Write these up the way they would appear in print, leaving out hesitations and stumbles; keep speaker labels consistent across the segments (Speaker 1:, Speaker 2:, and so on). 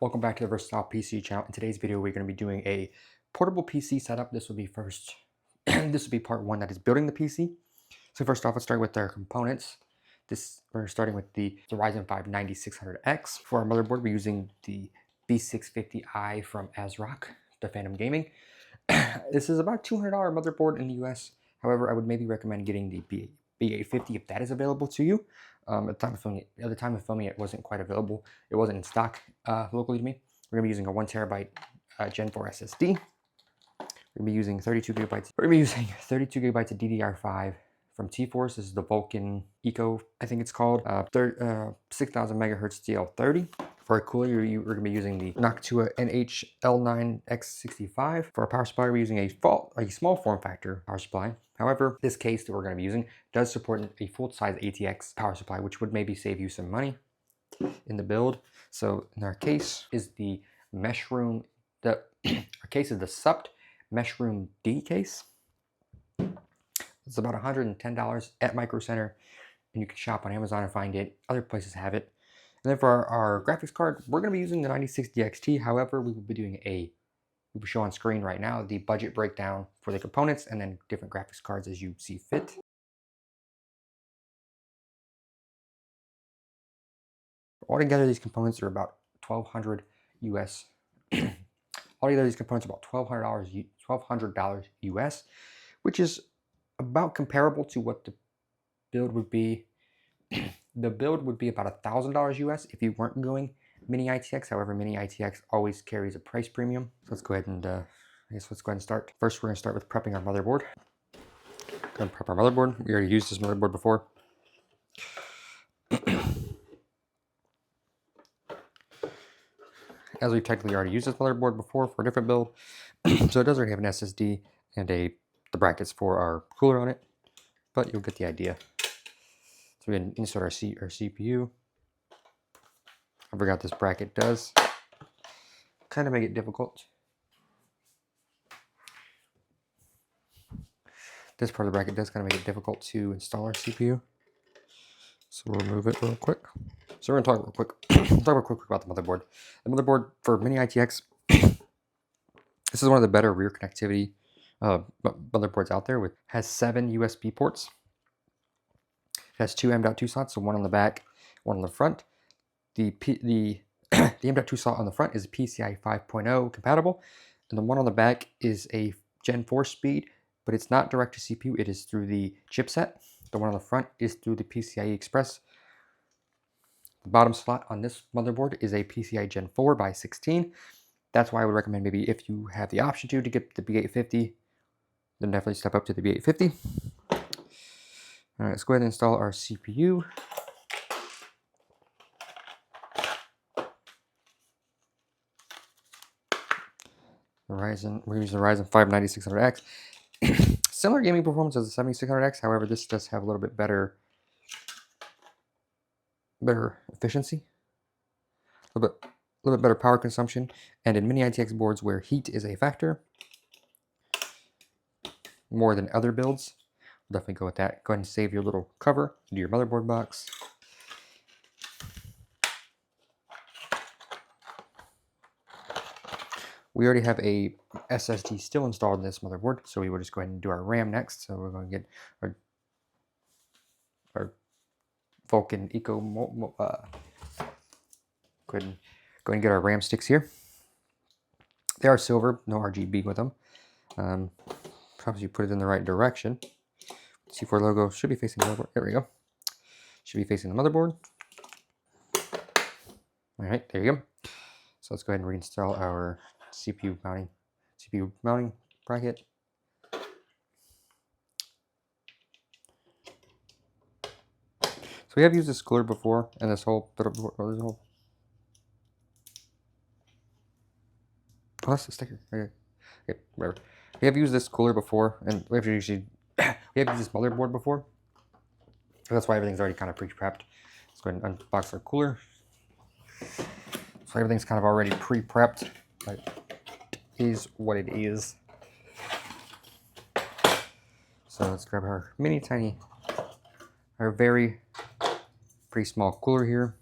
Speaker 1: Welcome back to the Versatile PC channel. In today's video, we're going to be doing a portable PC setup. This will be first, this will be part one, that is building the PC. So first off, let's start with our components. We're starting with the Ryzen 5 9600X. For our motherboard, we're using the B650I from AsRock, the Phantom Gaming. This is about $200 motherboard in the US. However, I would maybe recommend getting the B850 if that is available to you. At the time of filming, it wasn't quite available. It wasn't in stock locally to me. We're gonna be using a 1TB Gen 4 SSD. We're gonna be using 32 gigabytes. We're gonna be using 32 gigabytes of DDR5 from T-Force. This is the Vulcan Eco, I think it's called. 6,000 megahertz DL30. For our cooler, we're going to be using the Noctua NH-L9X65. For our power supply, we're using a small form factor power supply. However, this case that we're going to be using does support a full-size ATX power supply, which would maybe save you some money in the build. So in our case is the MESHROOM. Our case is the SSUPD MESHROOM D case. It's about $110 at Micro Center, and you can shop on Amazon and find it. Other places have it. And then for our graphics card, we're going to be using the 96 XT. However, we will show on screen right now the budget breakdown for the components and then different graphics cards as you see fit. Altogether, these components are about $1,200 US. Altogether, these components are about $1,200 US, which is about comparable to what the build would be. The build would be about $1,000 US if you weren't going mini ITX. However, mini ITX always carries a price premium. So let's go ahead and let's go ahead and start. First, we're going to start with prepping our motherboard. Go and prep our motherboard. We already used this motherboard before. As we technically already used this motherboard before for a different build, so it does already have an SSD and the brackets for our cooler on it, but you'll get the idea. So we can insert our CPU. I forgot this bracket does kind of make it difficult. This part of the bracket does kind of make it difficult to install our CPU. So we'll remove it real quick. So we're going to talk real quick. Talk real quick about the motherboard. The motherboard for mini ITX, this is one of the better rear connectivity motherboards out there. Has 7 USB ports. It has 2 M.2 slots, so one on the back, one on the front. The M.2 slot on the front is PCI 5.0 compatible, and the one on the back is a Gen 4 speed, but it's not direct to CPU. It is through the chipset. The one on the front is through the PCIe Express. The bottom slot on this motherboard is a PCI Gen 4 by 16. That's why I would recommend, maybe if you have the option to get the B850, then definitely step up to the B850. All right, let's go ahead and install our CPU. We're using the Ryzen 5 9600X. Similar gaming performance as the 7600X, however, this does have a little bit better efficiency, a little bit better power consumption, and in mini ITX boards where heat is a factor more than other builds, we'll definitely go with that. Go ahead and save your little cover to your motherboard box. We already have a SSD still installed in this motherboard, so we will just go ahead and do our RAM next. So we're going to get our Vulcan Eco. Go ahead and get our RAM sticks here. They are silver, no RGB with them. Probably put it in the right direction. C4 logo should be facing the motherboard. There we go. Should be facing the motherboard. All right, there you go. So let's go ahead and reinstall our CPU mounting bracket. So we have used this cooler before, and this whole bit of oh, that's the sticker. Okay, whatever. We have used this cooler before, and we have used this motherboard before. So that's why everything's already kind of pre-prepped. Let's go ahead and unbox our cooler. So everything's kind of already pre-prepped, but it is what it is. So let's grab our very pretty small cooler here.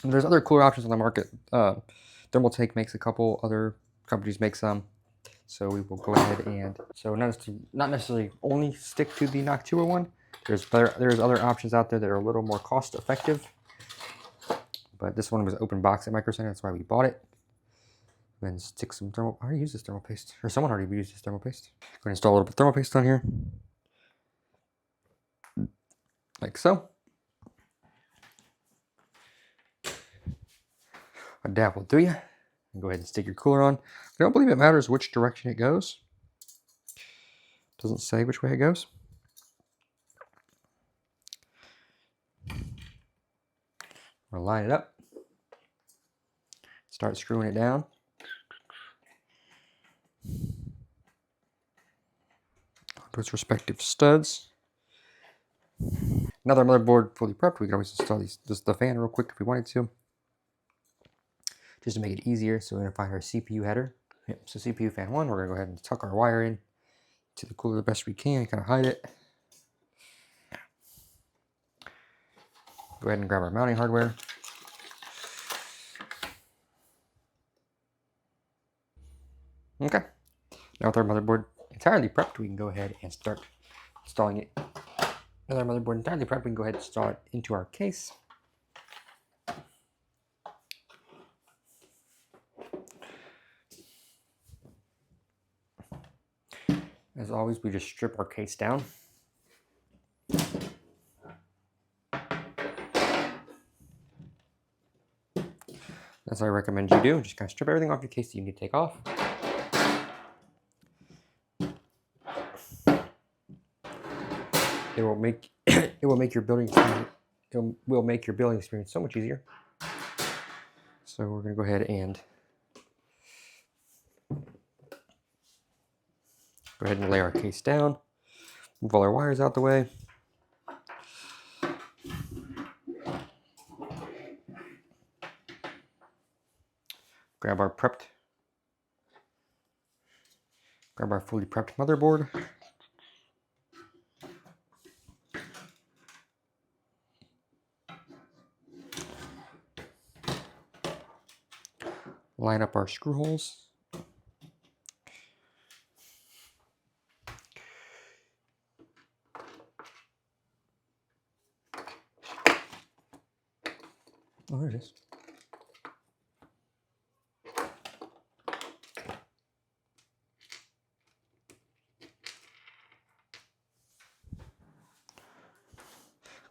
Speaker 1: And there's other cooler options on the market. Thermaltake makes a couple, other companies make some. So we will go ahead and, so not necessarily only stick to the Noctua one. There's other options out there that are a little more cost effective. But this one was open box at Micro Center, that's why we bought it. Then stick some thermal, I already used this thermal paste, or someone already used this thermal paste. Go ahead and install a little bit of thermal paste on here. Like so. A dab will do you. And go ahead and stick your cooler on. I don't believe it matters which direction it goes. It doesn't say which way it goes. We'll line it up. Start screwing it down. Onto its respective studs. Another motherboard fully prepped. We can always install the fan real quick if we wanted to, just to make it easier. So we're going to find our CPU header. Yep, so CPU fan 1, we're going to go ahead and tuck our wire in to the cooler the best we can, kind of hide it. Go ahead and grab our mounting hardware. Okay, now with our motherboard entirely prepped, we can go ahead and start installing it. With our motherboard entirely prepped, we can go ahead and install it into our case. As always, we just strip our case down. That's what I recommend you do. Just kind of strip everything off your case that you need to take off. It will make your building experience so much easier. So we're going to go ahead and lay our case down. Move all our wires out the way. Grab our fully prepped motherboard. Line up our screw holes. Oh, there it is.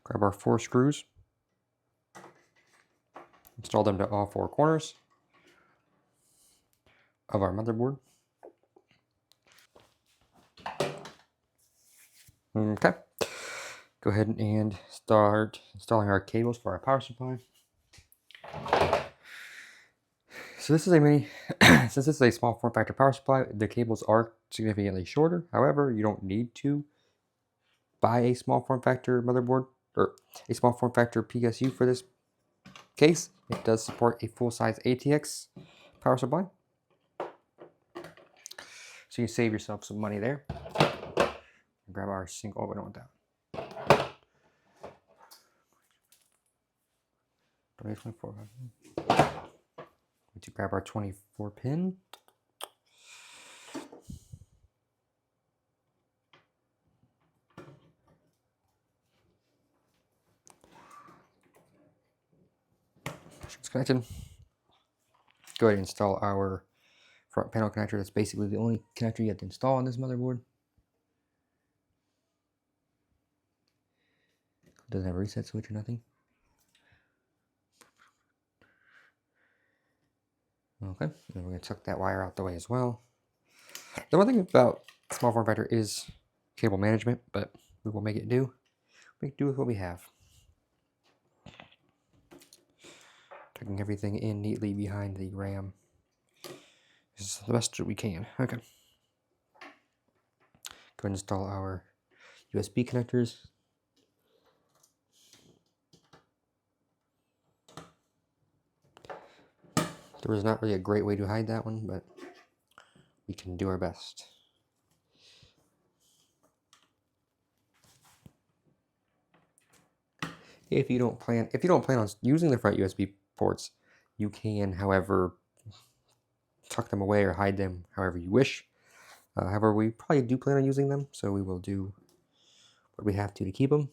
Speaker 1: Grab our 4 screws. Install them to all 4 corners of our motherboard. Okay. Go ahead and start installing our cables for our power supply. So this is a mini, since this is a small form factor power supply, the cables are significantly shorter. However, you don't need to buy a small form factor motherboard or a small form factor PSU for this case. It does support a full-size ATX power supply, so you save yourself some money there. Grab our single. Oh, we don't want that. 24. To grab our 24 pin. It's connected. Go ahead and install our front panel connector. That's basically the only connector you have to install on this motherboard. It doesn't have a reset switch or nothing. Okay, and we're going to tuck that wire out the way as well. The one thing about small form factor is cable management, but we will make it do. Make do with what we have. Tucking everything in neatly behind the RAM. This is the best that we can. Okay. Go ahead and install our USB connectors. There was not really a great way to hide that one, but we can do our best. If you don't plan on using the front USB ports. You can, however, tuck them away or hide them however you wish. However, we probably do plan on using them, so we will do what we have to keep them.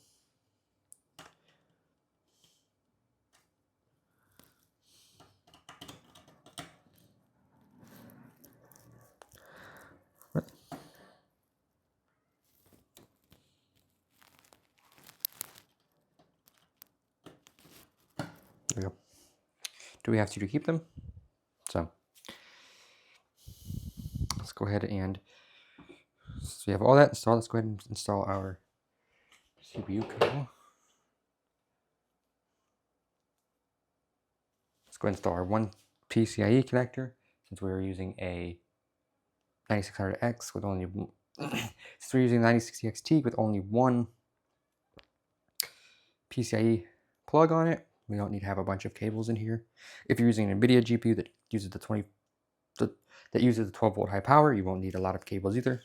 Speaker 1: There we go. Do we have to keep them? So let's go ahead and, so we have all that installed. Let's go ahead and install our CPU cable. Let's go ahead and install our one PCIe connector, since we are using a 9600X with only since we're using 9060 XT with only one PCIe plug on it. We don't need to have a bunch of cables in here. If you're using an NVIDIA GPU that uses the 12 volt high power, you won't need a lot of cables either.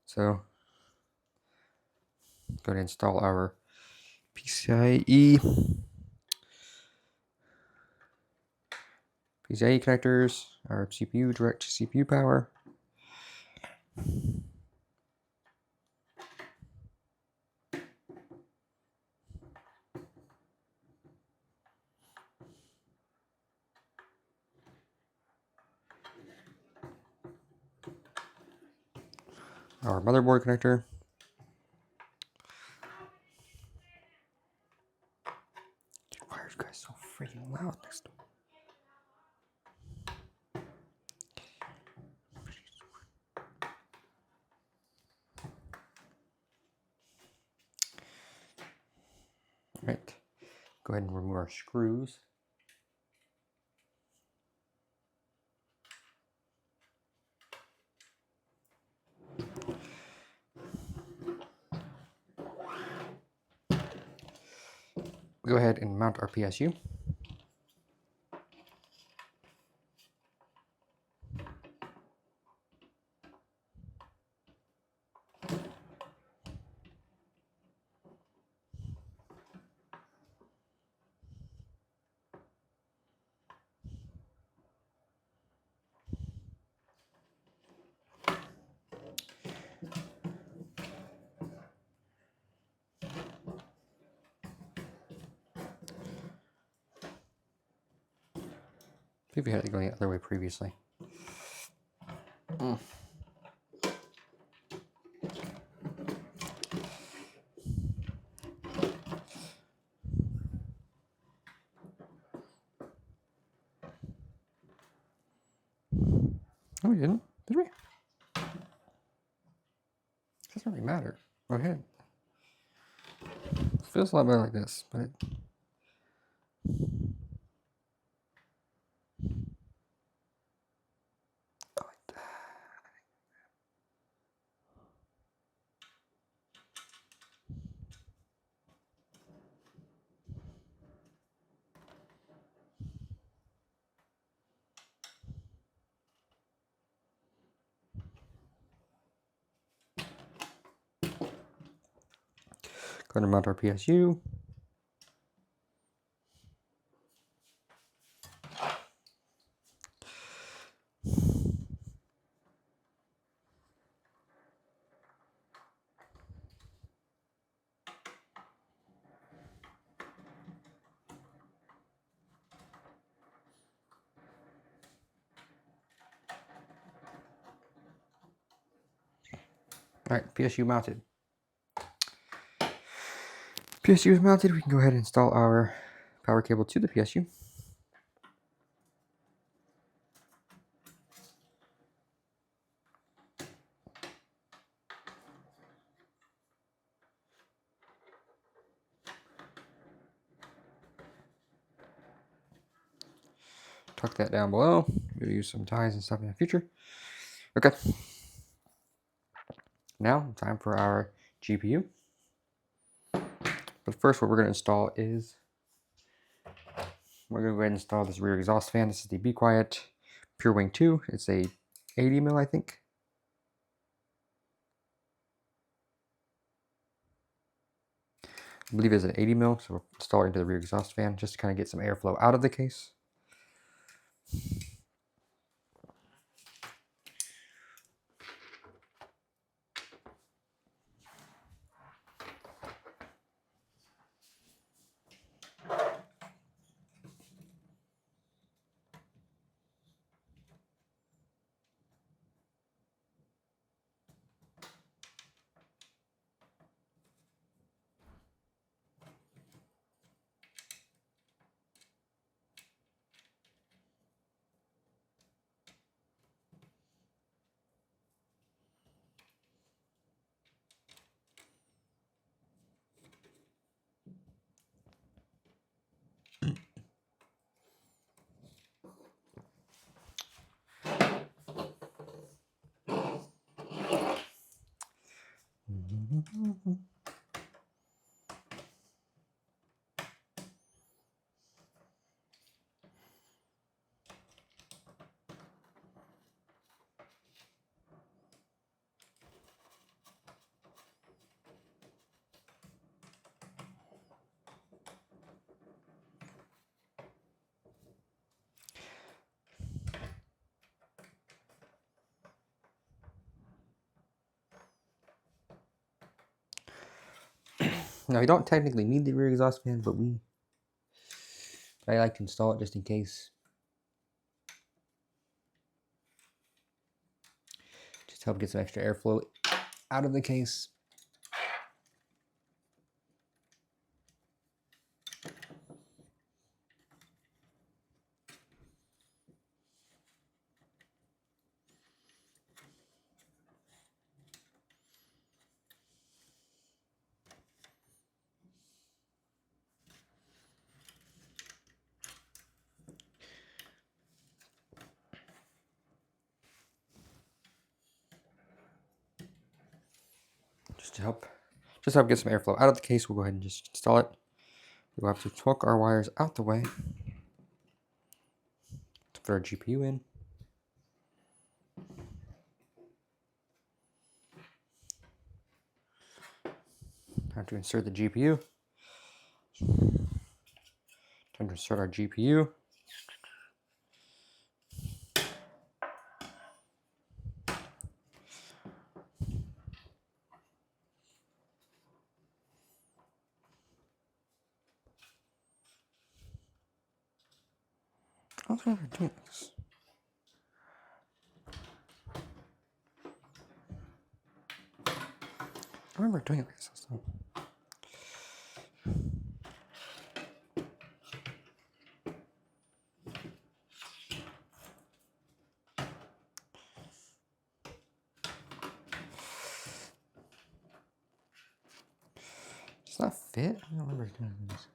Speaker 1: So go ahead and install our PCIe connectors, our CPU, direct CPU power. Our motherboard connector. Why are you guys so freaking loud next door? Alright, go ahead and remove our screws. Go ahead and mount our PSU. I think we had it going the other way previously. No, we didn't. Did we? It doesn't really matter. Go ahead. It feels a lot better like this, but go ahead and mount our PSU. Alright, PSU mounted. PSU is mounted. We can go ahead and install our power cable to the PSU. Tuck that down below. We'll use some ties and stuff in the future. Okay. Now, time for our GPU. But first, what we're going to install is, we're going to go ahead and install this rear exhaust fan. This is the Be Quiet Pure Wing 2. It's a 80 mil, I think. I believe it's an 80 mil, so we'll install it into the rear exhaust fan just to kind of get some airflow out of the case. Now, we don't technically need the rear exhaust fan, but I like to install it just in case. Just to help get some extra airflow out of the case. Just to help get some airflow out of the case, we'll go ahead and just install it. We'll have to torque our wires out the way to put our GPU in. Have to insert the GPU. Time to insert our GPU. I don't remember doing this. I remember doing it like this last time. Does that fit? I don't remember doing this.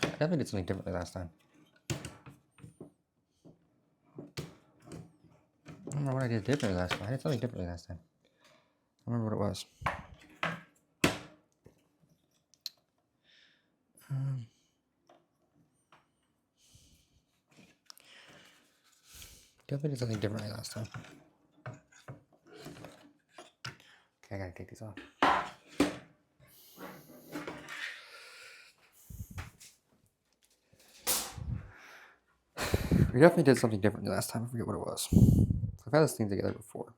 Speaker 1: I definitely did something differently last time. I don't remember what I did differently last time. I did something differently last time. I don't remember what it was. Definitely did something differently last time. Okay, I gotta take these off. We definitely did something differently last time. I forget what it was. I've had this thing together before.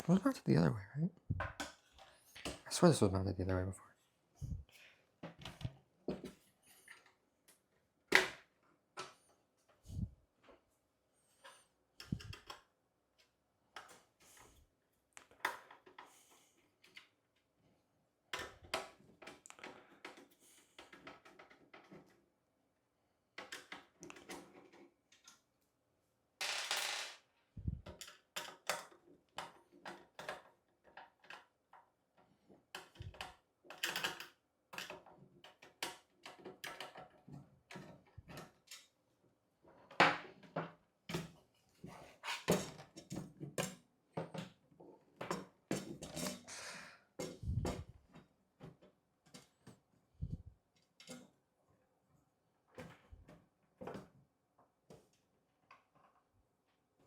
Speaker 1: It was mounted the other way, right? I swear this was mounted the other way before.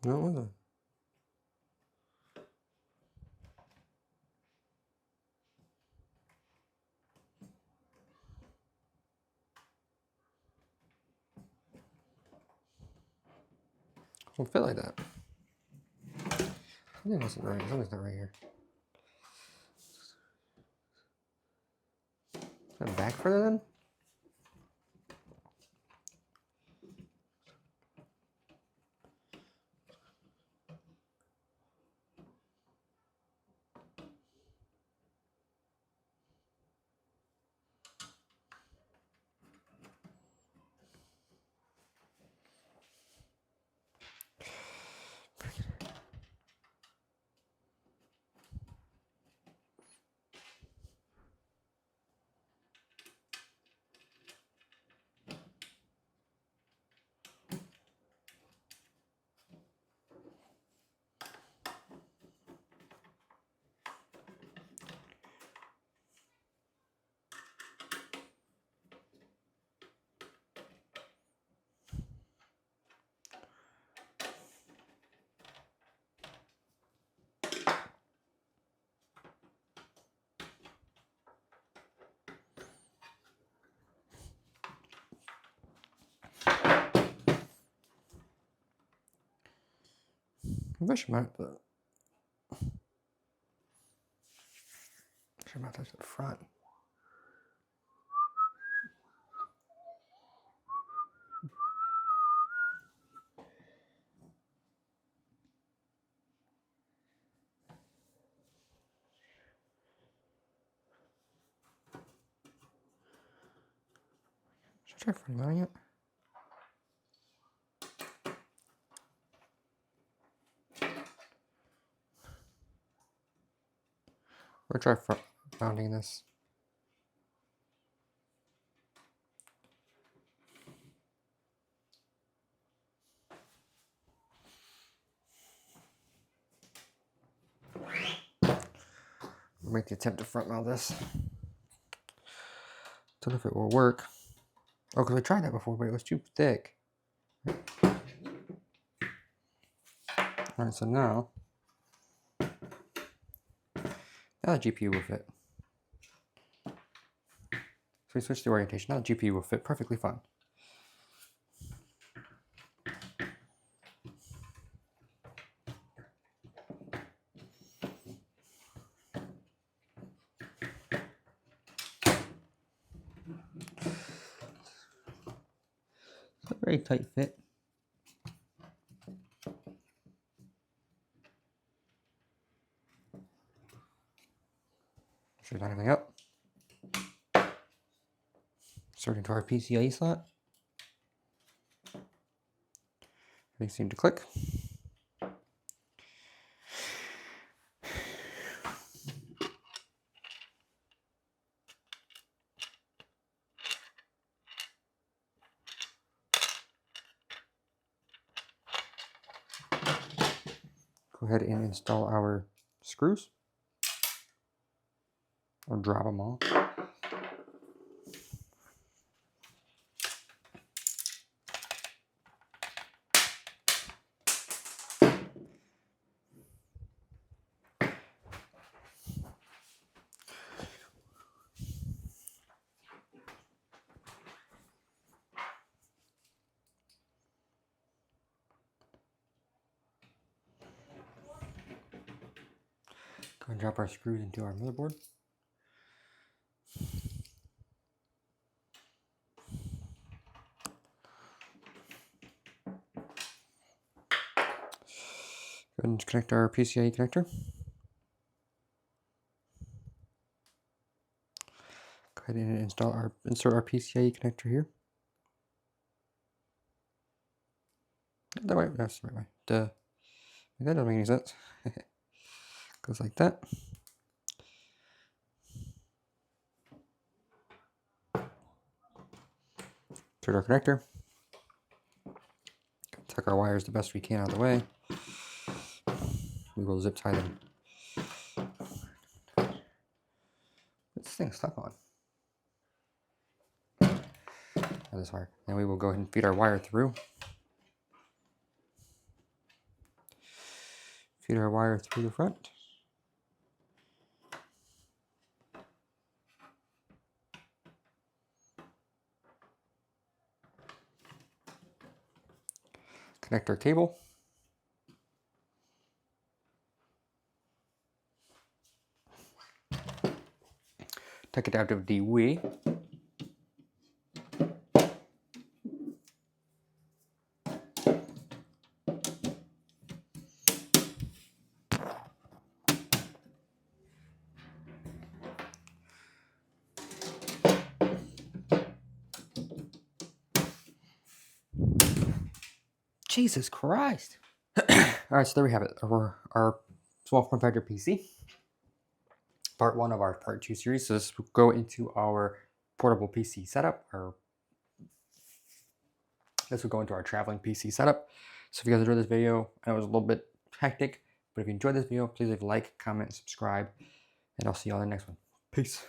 Speaker 1: No, it wasn't. It won't fit like that. Something wasn't right. Something's not right here. Is that back further then? Maybe I should mount the. Should mount that to the front. Should I try front mounting it? Or try front mounting this. We'll make the attempt to front mount this. Don't know if it will work. Oh, because I tried that before, but it was too thick. Alright, so now the GPU will fit. So we switch the orientation. Now the GPU will fit perfectly fine. It's a very tight fit. Should line everything up. Insert into our PCIe slot. Everything seemed to click. Go ahead and install our screws. Or drop them all. Go and drop our screws into our motherboard. Go ahead and connect our PCIe connector. Go ahead and insert our PCIe connector here. That way, that's the right way. Duh. That doesn't make any sense. Goes like that. Insert our connector. Tuck our wires the best we can out of the way. We will zip tie them. What's this thing stuck on? Oh, this wire. Then we will go ahead and feed our wire through. Feed our wire through the front. Connect our cable. Take it out of the way. Jesus Christ. Alright, so there we have it. Our 12.5 PC. Part 1 of our Part 2 series. So this will go into our portable PC setup. This will go into our traveling PC setup. So if you guys enjoyed this video, I know it was a little bit hectic, but if you enjoyed this video, please leave a like, comment, and subscribe. And I'll see you on the next one. Peace.